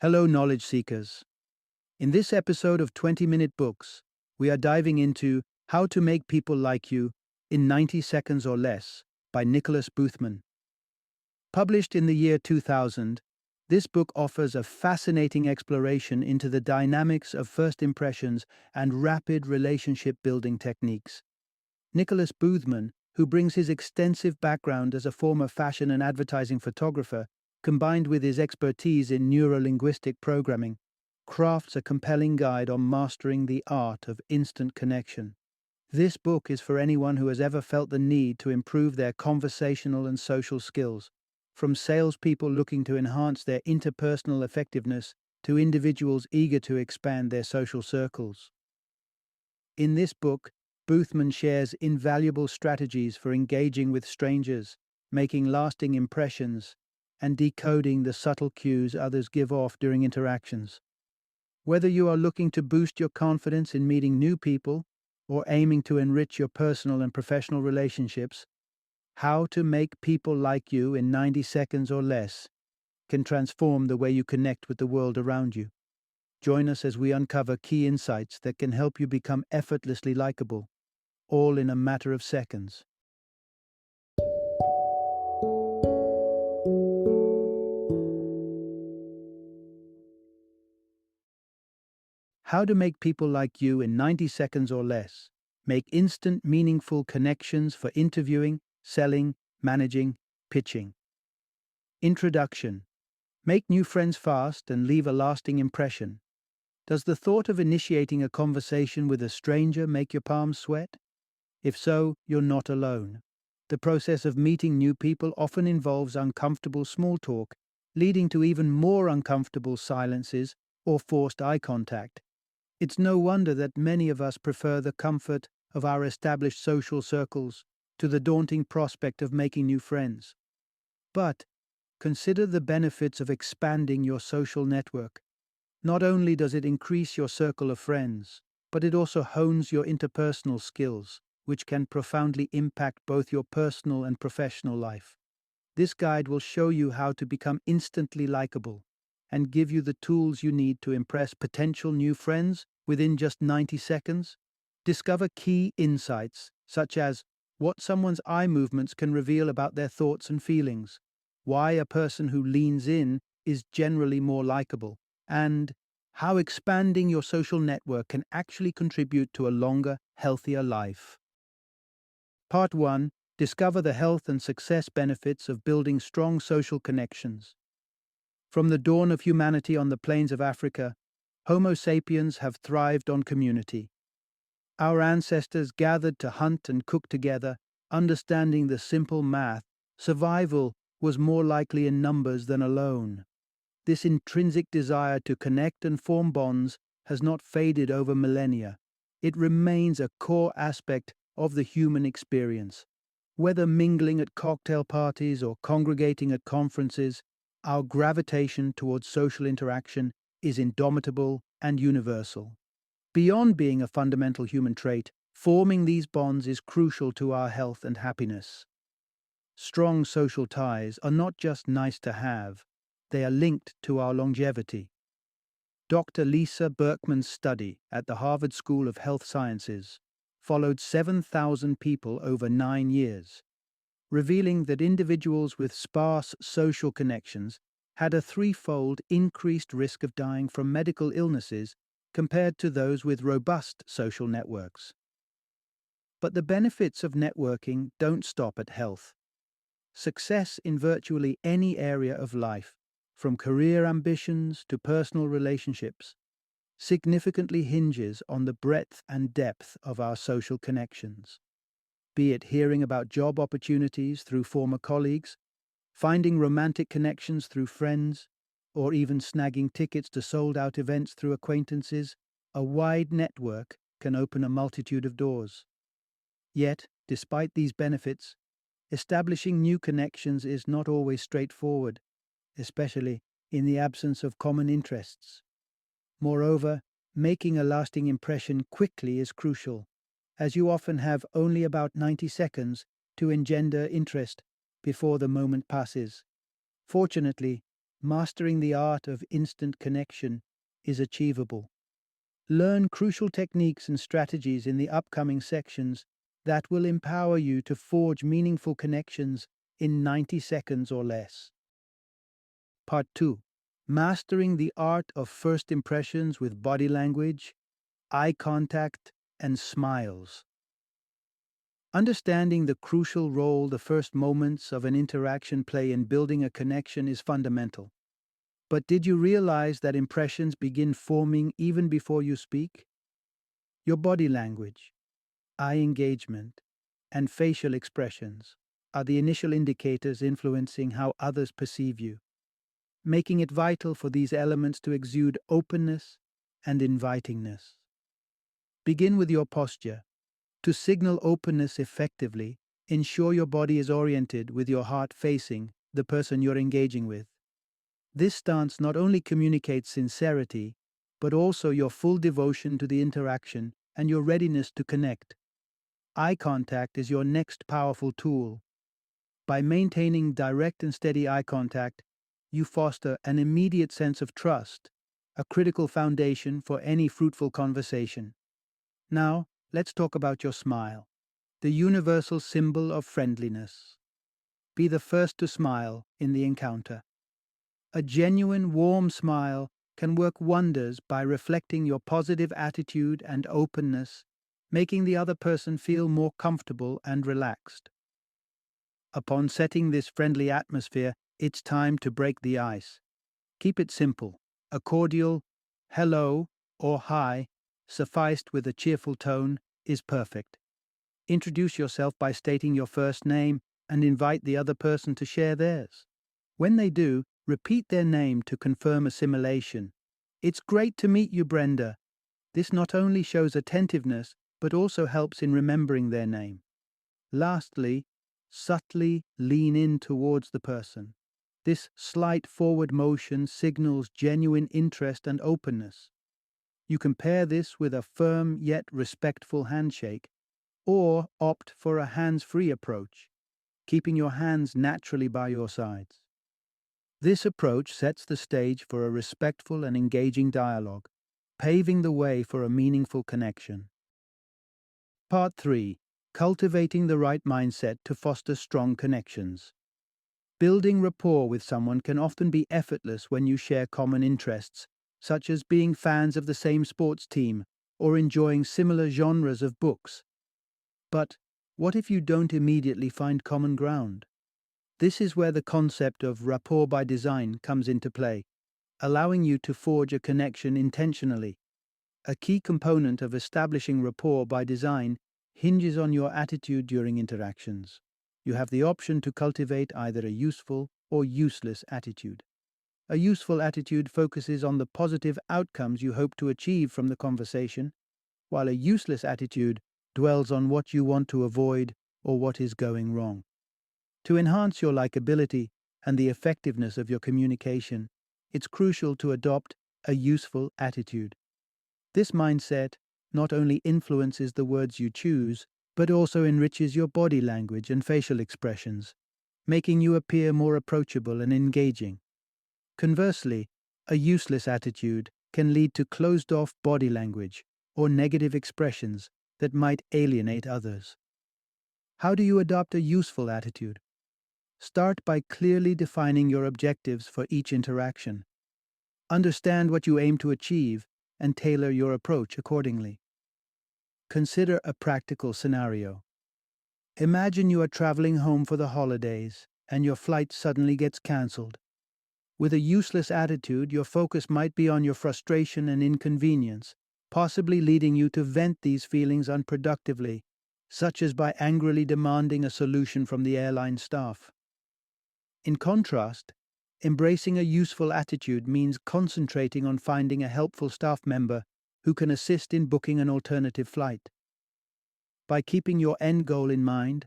Hello, knowledge seekers. In this episode of 20-Minute Books, we are diving into How to Make People Like You in 90 Seconds or Less by Nicholas Boothman. Published in the year 2000, this book offers a fascinating exploration into the dynamics of first impressions and rapid relationship building techniques. Nicholas Boothman, who brings his extensive background as a former fashion and advertising photographer, combined with his expertise in neuro-linguistic programming, crafts a compelling guide on mastering the art of instant connection. This book is for anyone who has ever felt the need to improve their conversational and social skills, from salespeople looking to enhance their interpersonal effectiveness to individuals eager to expand their social circles. In this book, Boothman shares invaluable strategies for engaging with strangers, making lasting impressions, and decoding the subtle cues others give off during interactions. Whether you are looking to boost your confidence in meeting new people or aiming to enrich your personal and professional relationships, How to Make People Like You in 90 Seconds or Less can transform the way you connect with the world around you. Join us as we uncover key insights that can help you become effortlessly likable, all in a matter of seconds. How to Make People Like You in 90 Seconds or Less. Make instant, meaningful connections for interviewing, selling, managing, pitching. Introduction. Make new friends fast and leave a lasting impression. Does the thought of initiating a conversation with a stranger make your palms sweat? If so, you're not alone. The process of meeting new people often involves uncomfortable small talk, leading to even more uncomfortable silences or forced eye contact. It's no wonder that many of us prefer the comfort of our established social circles to the daunting prospect of making new friends. But consider the benefits of expanding your social network. Not only does it increase your circle of friends, but it also hones your interpersonal skills, which can profoundly impact both your personal and professional life. This guide will show you how to become instantly likable and give you the tools you need to impress potential new friends within just 90 seconds. Discover key insights, such as what someone's eye movements can reveal about their thoughts and feelings, why a person who leans in is generally more likable, and how expanding your social network can actually contribute to a longer, healthier life. Part 1. Discover the health and success benefits of building strong social connections. From the dawn of humanity on the plains of Africa, Homo sapiens have thrived on community. Our ancestors gathered to hunt and cook together, understanding the simple math: survival was more likely in numbers than alone. This intrinsic desire to connect and form bonds has not faded over millennia. It remains a core aspect of the human experience. Whether mingling at cocktail parties or congregating at conferences, our gravitation towards social interaction is indomitable and universal. Beyond being a fundamental human trait, forming these bonds is crucial to our health and happiness. Strong social ties are not just nice to have, they are linked to our longevity. Dr. Lisa Berkman's study at the Harvard School of Health Sciences followed 7,000 people over 9 years, revealing that individuals with sparse social connections had a threefold increased risk of dying from medical illnesses compared to those with robust social networks. But the benefits of networking don't stop at health. Success in virtually any area of life, from career ambitions to personal relationships, significantly hinges on the breadth and depth of our social connections. Be it hearing about job opportunities through former colleagues, finding romantic connections through friends, or even snagging tickets to sold-out events through acquaintances, a wide network can open a multitude of doors. Yet, despite these benefits, establishing new connections is not always straightforward, especially in the absence of common interests. Moreover, making a lasting impression quickly is crucial, as you often have only about 90 seconds to engender interest before the moment passes. Fortunately, Mastering the art of instant connection is achievable. Learn crucial techniques and strategies in the upcoming sections that will empower you to forge meaningful connections in 90 seconds or less. Part 2. Mastering the art of first impressions with body language, eye contact, and smiles. Understanding the crucial role the first moments of an interaction play in building a connection is fundamental. But did you realize that impressions begin forming even before you speak? Your body language, eye engagement, and facial expressions are the initial indicators influencing how others perceive you, making it vital for these elements to exude openness and invitingness. Begin with your posture. To signal openness effectively, ensure your body is oriented with your heart facing the person you're engaging with. This stance not only communicates sincerity, but also your full devotion to the interaction and your readiness to connect. Eye contact is your next powerful tool. By maintaining direct and steady eye contact, you foster an immediate sense of trust, a critical foundation for any fruitful conversation. Now, let's talk about your smile, the universal symbol of friendliness. Be the first to smile in the encounter. A genuine, warm smile can work wonders by reflecting your positive attitude and openness, making the other person feel more comfortable and relaxed. Upon setting this friendly atmosphere, it's time to break the ice. Keep it simple. A cordial hello or hi, sufficed with a cheerful tone, is perfect. Introduce yourself by stating your first name and invite the other person to share theirs. When they do, repeat their name to confirm assimilation. It's great to meet you, Brenda. This not only shows attentiveness, but also helps in remembering their name. Lastly, subtly lean in towards the person. This slight forward motion signals genuine interest and openness. You can pair this with a firm yet respectful handshake, or opt for a hands-free approach, keeping your hands naturally by your sides. This approach sets the stage for a respectful and engaging dialogue, paving the way for a meaningful connection. Part 3. Cultivating the right mindset to foster strong connections. Building rapport with someone can often be effortless when you share common interests, such as being fans of the same sports team or enjoying similar genres of books. But what if you don't immediately find common ground? This is where the concept of rapport by design comes into play, allowing you to forge a connection intentionally. A key component of establishing rapport by design hinges on your attitude during interactions. You have the option to cultivate either a useful or useless attitude. A useful attitude focuses on the positive outcomes you hope to achieve from the conversation, while a useless attitude dwells on what you want to avoid or what is going wrong. To enhance your likability and the effectiveness of your communication, it's crucial to adopt a useful attitude. This mindset not only influences the words you choose, but also enriches your body language and facial expressions, making you appear more approachable and engaging. Conversely, a useless attitude can lead to closed-off body language or negative expressions that might alienate others. How do you adopt a useful attitude? Start by clearly defining your objectives for each interaction. Understand what you aim to achieve and tailor your approach accordingly. Consider a practical scenario. Imagine you are traveling home for the holidays and your flight suddenly gets cancelled. With a useless attitude, your focus might be on your frustration and inconvenience, possibly leading you to vent these feelings unproductively, such as by angrily demanding a solution from the airline staff. In contrast, embracing a useful attitude means concentrating on finding a helpful staff member who can assist in booking an alternative flight. By keeping your end goal in mind,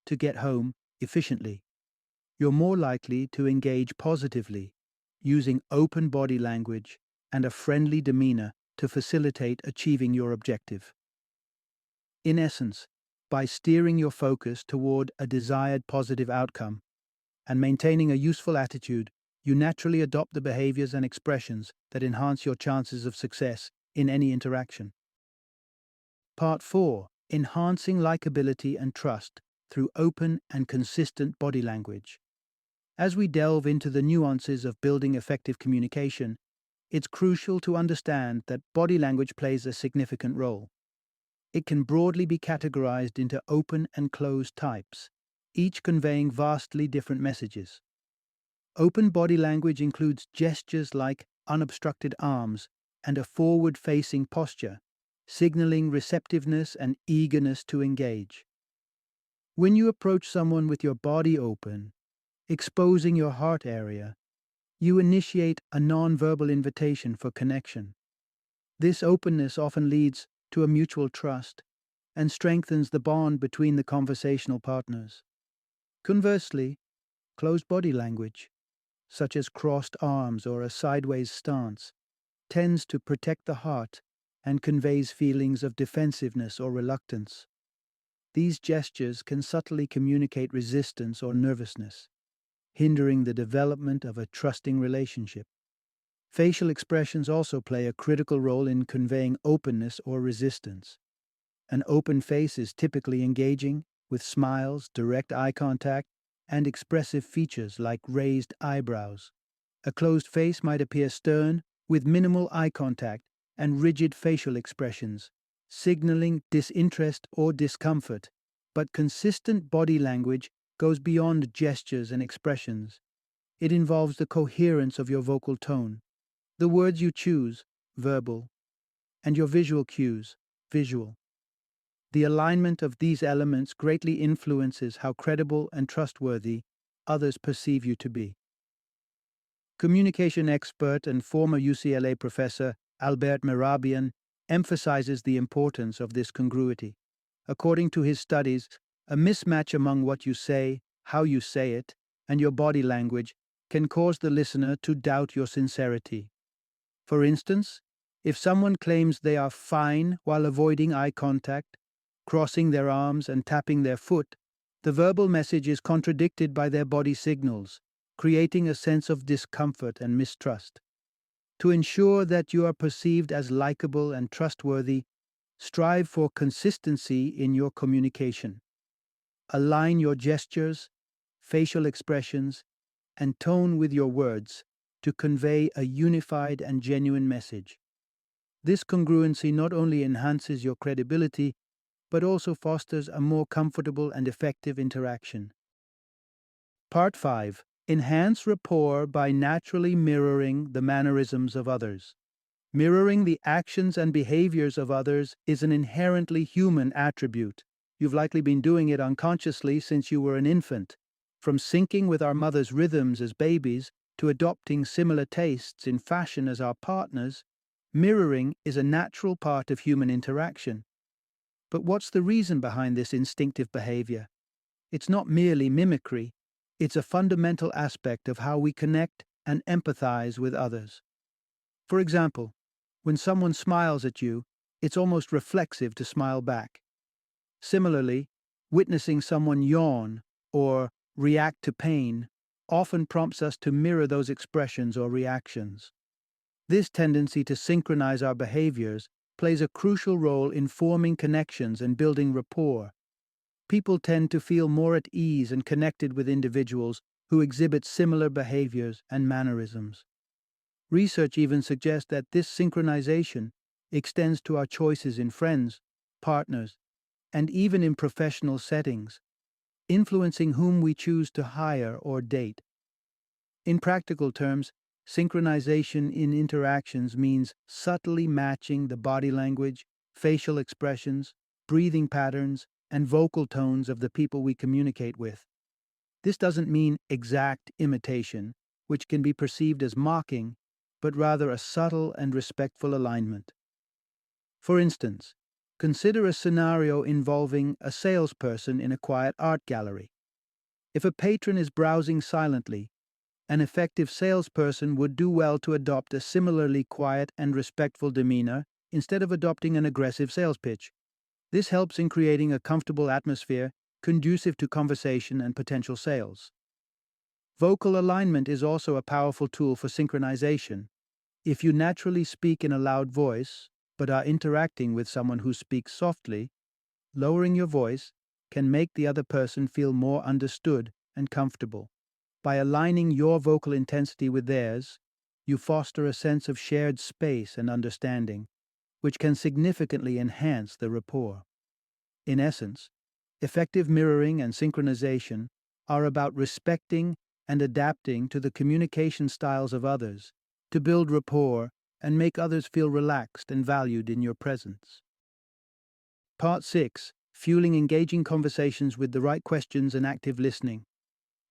to get home efficiently, you're more likely to engage positively, using open body language and a friendly demeanor to facilitate achieving your objective. In essence, by steering your focus toward a desired positive outcome and maintaining a useful attitude, you naturally adopt the behaviors and expressions that enhance your chances of success in any interaction. Part 4. Enhancing likability and trust through open and consistent body language. As we delve into the nuances of building effective communication, it's crucial to understand that body language plays a significant role. It can broadly be categorized into open and closed types, each conveying vastly different messages. Open body language includes gestures like unobstructed arms and a forward-facing posture, signaling receptiveness and eagerness to engage. When you approach someone with your body open, exposing your heart area, you initiate a nonverbal invitation for connection. This openness often leads to a mutual trust and strengthens the bond between the conversational partners. Conversely, closed body language, such as crossed arms or a sideways stance, tends to protect the heart and conveys feelings of defensiveness or reluctance. These gestures can subtly communicate resistance or nervousness, hindering the development of a trusting relationship. Facial expressions also play a critical role in conveying openness or resistance. An open face is typically engaging, with smiles, direct eye contact, and expressive features like raised eyebrows. A closed face might appear stern, with minimal eye contact and rigid facial expressions, signaling disinterest or discomfort. But consistent body language goes beyond gestures and expressions. It involves the coherence of your vocal tone, the words you choose, verbal, and your visual cues, visual. The alignment of these elements greatly influences how credible and trustworthy others perceive you to be. Communication expert and former UCLA professor Albert Mehrabian emphasizes the importance of this congruity. According to his studies, a mismatch among what you say, how you say it, and your body language can cause the listener to doubt your sincerity. For instance, if someone claims they are fine while avoiding eye contact, crossing their arms and tapping their foot, the verbal message is contradicted by their body signals, creating a sense of discomfort and mistrust. To ensure that you are perceived as likable and trustworthy, strive for consistency in your communication. Align your gestures, facial expressions, and tone with your words to convey a unified and genuine message. This congruency not only enhances your credibility, but also fosters a more comfortable and effective interaction. Part 5. Enhance rapport by naturally mirroring the mannerisms of others. Mirroring the actions and behaviors of others is an inherently human attribute. You've likely been doing it unconsciously since you were an infant. From syncing with our mother's rhythms as babies to adopting similar tastes in fashion as our partners, mirroring is a natural part of human interaction. But what's the reason behind this instinctive behavior? It's not merely mimicry, it's a fundamental aspect of how we connect and empathize with others. For example, when someone smiles at you, it's almost reflexive to smile back. Similarly, witnessing someone yawn or react to pain often prompts us to mirror those expressions or reactions. This tendency to synchronize our behaviors plays a crucial role in forming connections and building rapport. People tend to feel more at ease and connected with individuals who exhibit similar behaviors and mannerisms. Research even suggests that this synchronization extends to our choices in friends, partners, and even in professional settings, influencing whom we choose to hire or date. In practical terms, synchronization in interactions means subtly matching the body language, facial expressions, breathing patterns, and vocal tones of the people we communicate with. This doesn't mean exact imitation, which can be perceived as mocking, but rather a subtle and respectful alignment. For instance, consider a scenario involving a salesperson in a quiet art gallery. If a patron is browsing silently, an effective salesperson would do well to adopt a similarly quiet and respectful demeanor instead of adopting an aggressive sales pitch. This helps in creating a comfortable atmosphere conducive to conversation and potential sales. Vocal alignment is also a powerful tool for synchronization. If you naturally speak in a loud voice, but are interacting with someone who speaks softly, lowering your voice can make the other person feel more understood and comfortable. By aligning your vocal intensity with theirs, you foster a sense of shared space and understanding, which can significantly enhance the rapport. In essence, effective mirroring and synchronization are about respecting and adapting to the communication styles of others to build rapport and make others feel relaxed and valued in your presence. Part 6. Fueling engaging conversations with the right questions and active listening.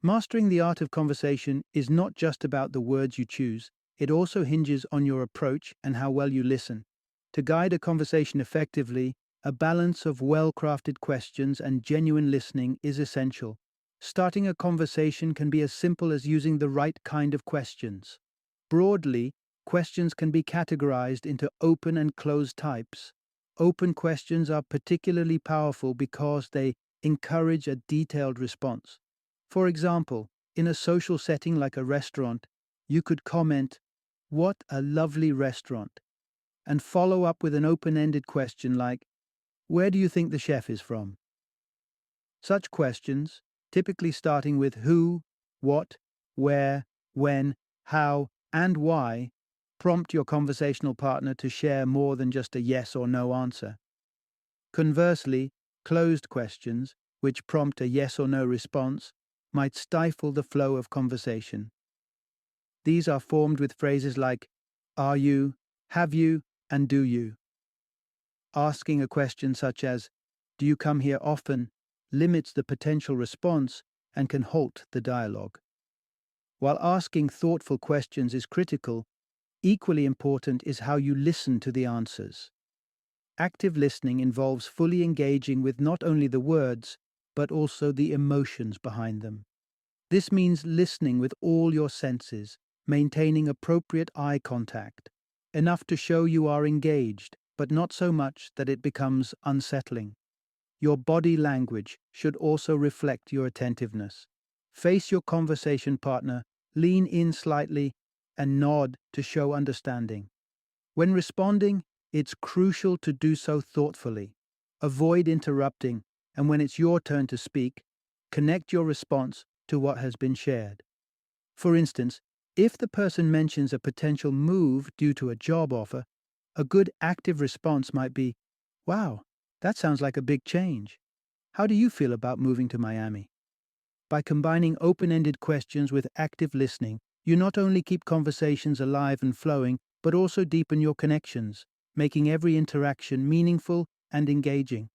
Mastering the art of conversation is not just about the words you choose, it also hinges on your approach and how well you listen. To guide a conversation effectively, a balance of well-crafted questions and genuine listening is essential. Starting a conversation can be as simple as using the right kind of questions. Broadly, questions can be categorized into open and closed types. Open questions are particularly powerful because they encourage a detailed response. For example, in a social setting like a restaurant, you could comment, "What a lovely restaurant," and follow up with an open-ended question like, "Where do you think the chef is from?" Such questions, typically starting with who, what, where, when, how, and why, prompt your conversational partner to share more than just a yes or no answer. Conversely, closed questions, which prompt a yes or no response, might stifle the flow of conversation. These are formed with phrases like, "Are you?" "Have you?" and "Do you?" Asking a question such as, "Do you come here often?" limits the potential response and can halt the dialogue. While asking thoughtful questions is critical, equally important is how you listen to the answers. Active listening involves fully engaging with not only the words, but also the emotions behind them. This means listening with all your senses, maintaining appropriate eye contact, enough to show you are engaged, but not so much that it becomes unsettling. Your body language should also reflect your attentiveness. Face your conversation partner, lean in slightly, and nod to show understanding. When responding, it's crucial to do so thoughtfully. Avoid interrupting, and when it's your turn to speak, connect your response to what has been shared. For instance, if the person mentions a potential move due to a job offer, a good active response might be, "Wow, that sounds like a big change. How do you feel about moving to Miami?" By combining open-ended questions with active listening, you not only keep conversations alive and flowing, but also deepen your connections, making every interaction meaningful and engaging.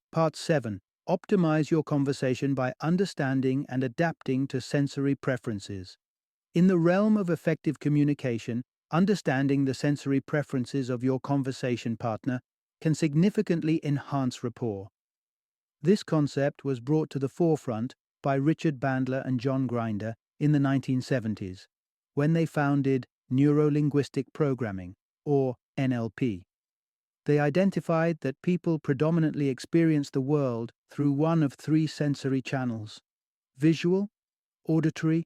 Part 7. Optimize your conversation by understanding and adapting to sensory preferences. In the realm of effective communication, understanding the sensory preferences of your conversation partner can significantly enhance rapport. This concept was brought to the forefront by Richard Bandler and John Grinder in the 1970s, when they founded Neuro-Linguistic Programming, or NLP. They identified that people predominantly experience the world through one of three sensory channels: visual, auditory,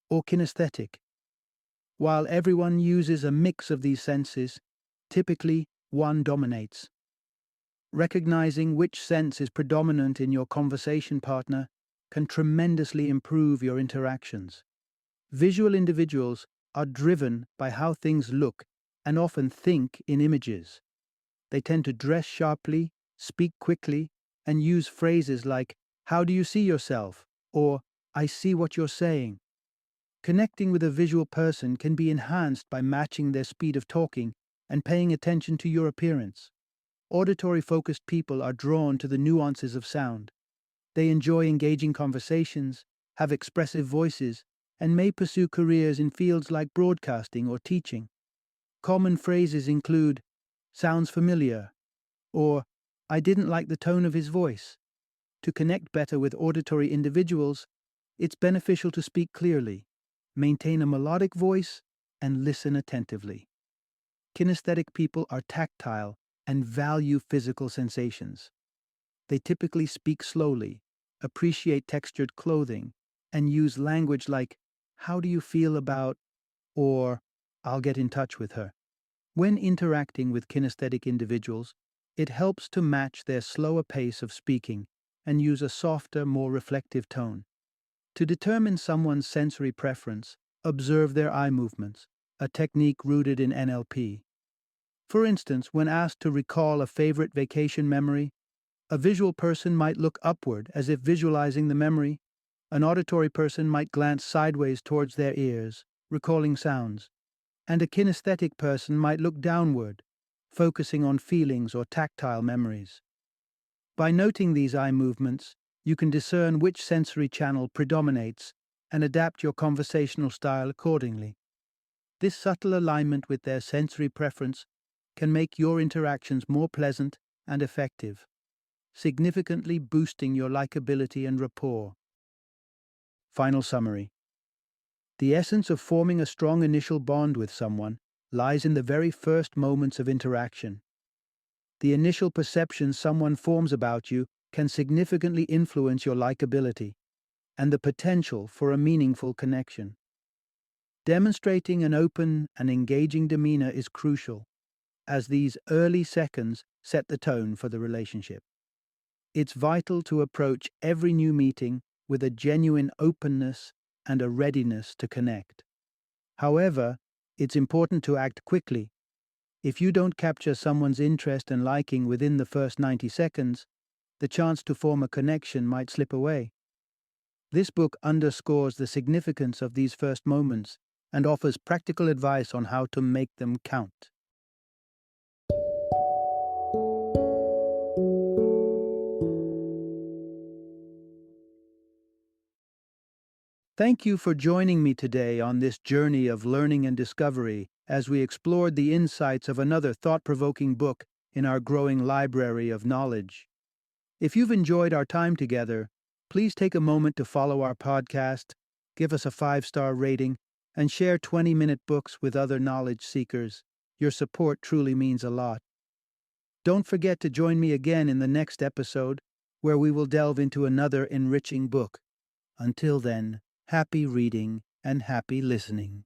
or kinesthetic. While everyone uses a mix of these senses, typically one dominates. Recognizing which sense is predominant in your conversation partner can tremendously improve your interactions. Visual individuals are driven by how things look and often think in images. They tend to dress sharply, speak quickly, and use phrases like, "How do you see yourself?" or "I see what you're saying." Connecting with a visual person can be enhanced by matching their speed of talking and paying attention to your appearance. Auditory-focused people are drawn to the nuances of sound. They enjoy engaging conversations, have expressive voices, and may pursue careers in fields like broadcasting or teaching. Common phrases include, "Sounds familiar," or "I didn't like the tone of his voice." To connect better with auditory individuals, it's beneficial to speak clearly, maintain a melodic voice, and listen attentively. Kinesthetic people are tactile and value physical sensations. They typically speak slowly, appreciate textured clothing, and use language like, "How do you feel about," or "I'll get in touch with her." When interacting with kinesthetic individuals, it helps to match their slower pace of speaking and use a softer, more reflective tone. To determine someone's sensory preference, observe their eye movements, a technique rooted in NLP. For instance, when asked to recall a favorite vacation memory, a visual person might look upward as if visualizing the memory. An auditory person might glance sideways towards their ears, recalling sounds. And a kinesthetic person might look downward, focusing on feelings or tactile memories. By noting these eye movements, you can discern which sensory channel predominates and adapt your conversational style accordingly. This subtle alignment with their sensory preference can make your interactions more pleasant and effective, significantly boosting your likability and rapport. Final summary. The essence of forming a strong initial bond with someone lies in the very first moments of interaction. The initial perception someone forms about you can significantly influence your likability and the potential for a meaningful connection. Demonstrating an open and engaging demeanor is crucial, as these early seconds set the tone for the relationship. It's vital to approach every new meeting with a genuine openness and a readiness to connect. However, it's important to act quickly. If you don't capture someone's interest and liking within the first 90 seconds, the chance to form a connection might slip away. This book underscores the significance of these first moments and offers practical advice on how to make them count. Thank you for joining me today on this journey of learning and discovery as we explored the insights of another thought-provoking book in our growing library of knowledge. If you've enjoyed our time together, please take a moment to follow our podcast, give us a 5-star rating, and share 20-minute books with other knowledge seekers. Your support truly means a lot. Don't forget to join me again in the next episode, where we will delve into another enriching book. Until then, happy reading and happy listening.